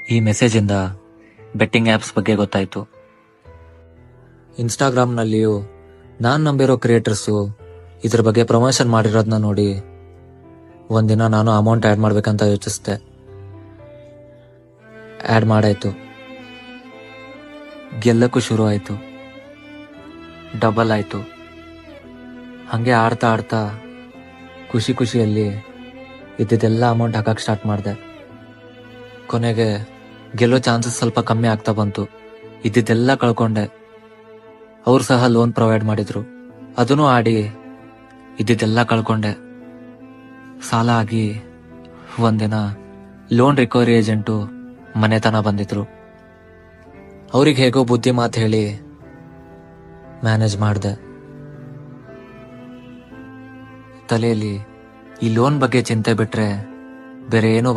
ಈ ಮೆಸೇಜಿಂದ betting apps ಬಗ್ಗೆ ಗೊತ್ತಾಯ್ತು. ಇನ್ಸ್ಟಾಗ್ರಾಮ್ನಲ್ಲಿಯೂ ನಾನು ನಂಬಿರೋ ಕ್ರಿಯೇಟರ್ಸು ಇದ್ರ ಬಗ್ಗೆ ಪ್ರಮೋಷನ್ ಮಾಡಿರೋದನ್ನ ನೋಡಿ ಒಂದಿನ ನಾನು ಅಮೌಂಟ್ ಆ್ಯಡ್ ಮಾಡ್ಬೇಕಂತ ಯೋಚಿಸ್ದೆ. ಆ್ಯಡ್ ಮಾಡಾಯ್ತು. ಗೆಲ್ಲಕ್ಕೂ ಶುರು ಆಯ್ತು. ಡಬಲ್ ಆಯ್ತು. ಹಂಗೆ ಆಡ್ತಾ ಆಡ್ತಾ ಖುಷಿ ಖುಷಿಯಲ್ಲಿ ಇದ್ದಿದ್ದೆಲ್ಲ ಅಮೌಂಟ್ ಹಾಕಕ್ಕೆ ಸ್ಟಾರ್ಟ್ ಮಾಡಿದೆ. ಕೊನೆಗೆ ಗೆಲ್ಲೋ ಚಾನ್ಸಸ್ ಸ್ವಲ್ಪ ಕಮ್ಮಿ ಆಗ್ತಾ ಬಂತು. ಇದ್ದಿದ್ದೆಲ್ಲ ಕಳ್ಕೊಂಡೆ. ಅವ್ರು ಸಹ ಲೋನ್ ಪ್ರೊವೈಡ್ ಮಾಡಿದ್ರು, ಅದನ್ನು ಆಡಿ ಇದ್ದಿದ್ದೆಲ್ಲ ಕಳ್ಕೊಂಡೆ. ಸಾಲ ಆಗಿ ಒಂದಿನ ಲೋನ್ ರಿಕವರಿ ಏಜೆಂಟು ಮನೆತನ ಬಂದಿದ್ರು. ಅವ್ರಿಗೆ ಹೇಗೋ ಬುದ್ಧಿ ಮಾತು ಹೇಳಿ ಮ್ಯಾನೇಜ್ ಮಾಡಿದೆ. ತಲೆಯಲ್ಲಿ ಈ ಲೋನ್ ಬಗ್ಗೆ ಚಿಂತೆ ಬಿಟ್ರೆ ಬೇರೆ ಏನೂ